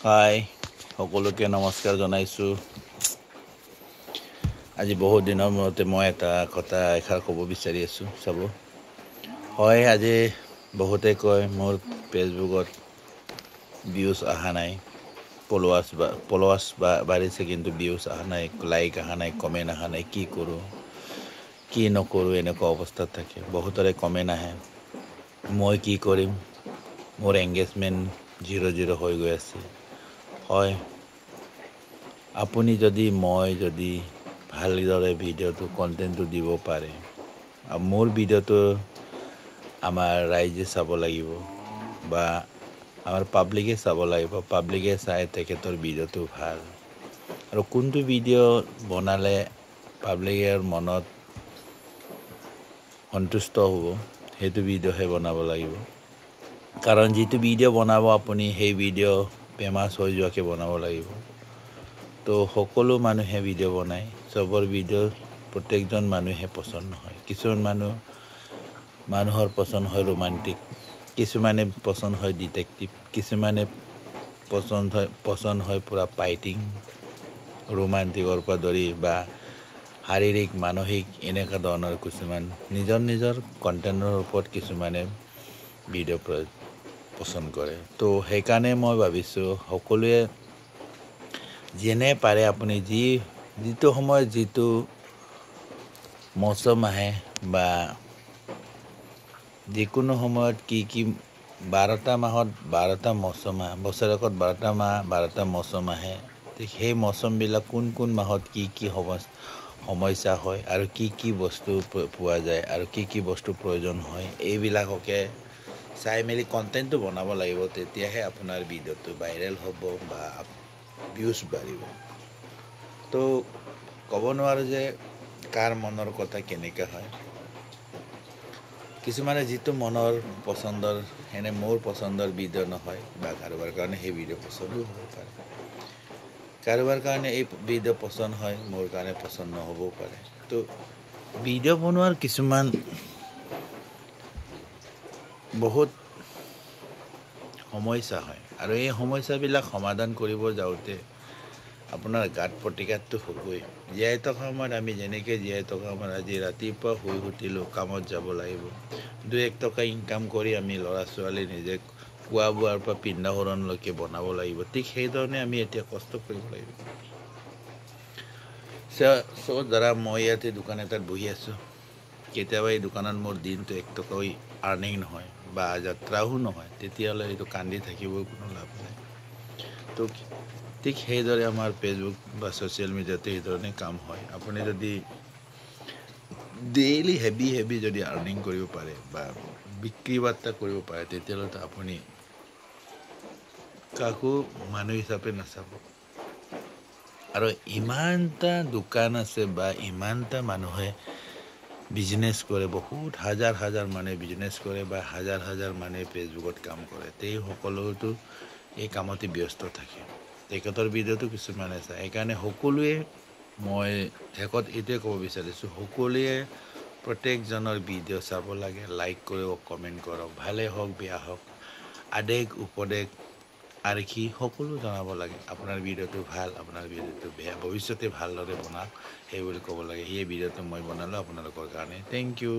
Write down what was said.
হাই সকলোকে নমস্কাৰ জনাইছোঁ। আজি বহুত দিনৰ মূৰতে মই এটা কথা এষাৰ ক'ব বিচাৰি আছোঁ। চাব হয়, আজি বহুতে কয় মোৰ ফেচবুকত ভিউজ অহা নাই, ফলোৱাৰ্ছ বাঢ়িছে কিন্তু ভিউজ অহা নাই, লাইক অহা নাই, কমেণ্ট অহা নাই, কি কৰোঁ কি নকৰোঁ এনেকুৱা অৱস্থাত থাকে। বহুতৰে কমেণ্ট আহে, মই কি কৰিম, মোৰ এংগেজমেণ্ট 0 হৈ গৈ আছে। হয়, আপুনি মই যদি ভালদৰে ভিডিঅ'টো কণ্টেণ্টটো দিব পাৰে, মোৰ ভিডিঅ'টো আমাৰ ৰাইজে চাব লাগিব বা আমাৰ পাব্লিকে চাব লাগিব। পাব্লিকে চাই তেখেতৰ ভিডিঅ'টো ভাল আৰু কোনটো ভিডিঅ' বনালে পাব্লিকৰ মনত সন্তুষ্ট হ'ব সেইটো ভিডিঅ'হে বনাব লাগিব। কাৰণ যিটো ভিডিঅ' বনাব আপুনি সেই ভিডিঅ' ফেমাছ হৈ যোৱাকৈ বনাব লাগিব। তো সকলো মানুহে ভিডিঅ' বনায়, চবৰ ভিডিঅ' প্ৰত্যেকজন মানুহে পচন্দ নহয়। কিছুমান মানুহৰ পচন্দ হয় ৰোমাণ্টিক, কিছুমানে পচন্দ হয় ডিটেক্টিভ, কিছুমানে পচন্দ হয় পূৰা ফাইটিং, ৰোমাণ্টিকৰ পৰা ধৰি বা শাৰীৰিক মানসিক এনেকুৱা ধৰণৰ কিছুমান নিজৰ কণ্টেণ্টৰ ওপৰত কিছুমানে ভিডিঅ' পচন্দ কৰে। তো সেইকাৰণে মই ভাবিছোঁ সকলোৱে যেনে পাৰে আপুনি যিটো সময়ত যিটো মৌচম আহে বা যিকোনো সময়ত কি 12টা মাহত 12টা মৌচম আহে, বছৰেকত 12টা মাহ 12টা মৌচম আহে। সেই মৌচমবিলাক কোন মাহত কি সমস্যা হয় আৰু কি বস্তু পোৱা যায় আৰু কি বস্তু প্ৰয়োজন হয়, এইবিলাককে চাই মেলি কণ্টেণ্টটো বনাব লাগিব। তেতিয়াহে আপোনাৰ ভিডিঅ'টো ভাইৰেল হ'ব বা ভিউজ বাঢ়িব। তো ক'ব নোৱাৰোঁ যে কাৰ মনৰ কথা কেনেকৈ হয়। কিছুমানে যিটো মনৰ পচন্দৰ, এনে মোৰ পচন্দৰ ভিডিঅ' নহয় বা কাৰোবাৰ কাৰণে সেই ভিডিঅ' পচন্দো হ'ব পাৰে। কাৰোবাৰ কাৰণে এই ভিডিঅ' পচন্দ হয়, মোৰ কাৰণে পচন্দ নহ'বও পাৰে। তো ভিডিঅ' বনোৱাৰ কিছুমান বহুত সমস্যা হয় আৰু এই সমস্যাবিলাক সমাধান কৰিব যাওঁতে আপোনাৰ গাত প্ৰতিঘাতটো হ'বই। জীয়াই থকা সময়ত আমি যেনেকৈ জীয়াই থকা সময়ত আজি ৰাতিপুৱা শুই উঠিলোঁ, কামত যাব লাগিব, 2-1 টকা ইনকাম কৰি আমি ল'ৰা ছোৱালী নিজে খোৱা বোৱাৰ পৰা পিন্ধা উৰণলৈকে বনাব লাগিব। ঠিক সেইধৰণে আমি এতিয়া কষ্ট কৰিব লাগিব। ধৰা মই ইয়াতে দোকান এটাত বহি আছোঁ, কেতিয়াবা এই দোকানত মোৰ দিনটো 1 টকাও আৰ্নিং নহয় বা যাত্ৰাও নহয়, তেতিয়াহ'লে এইটো কান্দি থাকিবও কোনো লাভ নাই। তো ঠিক সেইদৰে আমাৰ ফেচবুক বা ছ'চিয়েল মিডিয়াতে সেইধৰণে কাম হয়। আপুনি যদি ডেইলি হেভি যদি আৰ্নিং কৰিব পাৰে বা বিক্ৰী বাৰ্তা কৰিব পাৰে, তেতিয়াহ'লে আপুনি কাকো মানুহ হিচাপে নাচাব। আৰু ইমানটা দোকান আছে বা ইমানটা মানুহে বিজনেছ কৰে, বহুত হাজাৰ মানুহে বিজনেছ কৰে বা হাজাৰ মানুহে ফেচবুকত কাম কৰে। সকলোতো এই কামতে ব্যস্ত থাকে। তেখেতৰ ভিডিঅ'টো কিছুমানে চায়। সেইকাৰণে সকলোৱে মই শেষত এইটোৱে ক'ব বিচাৰিছোঁ, সকলোৱে প্ৰত্যেকজনৰ ভিডিঅ' চাব লাগে, লাইক কৰিব, কমেণ্ট কৰক, ভালেই হওক বেয়া হওক, আদেশ উপদেশ আৰ্হি সকলো জনাব লাগে। আপোনাৰ ভিডিঅ'টো ভাল, আপোনাৰ ভিডিঅ'টো বেয়া, ভৱিষ্যতে ভালদৰে বনাওক, সেই বুলি ক'ব লাগে। সেই ভিডিঅ'টো মই বনালোঁ আপোনালোকৰ কাৰণে। Thank U.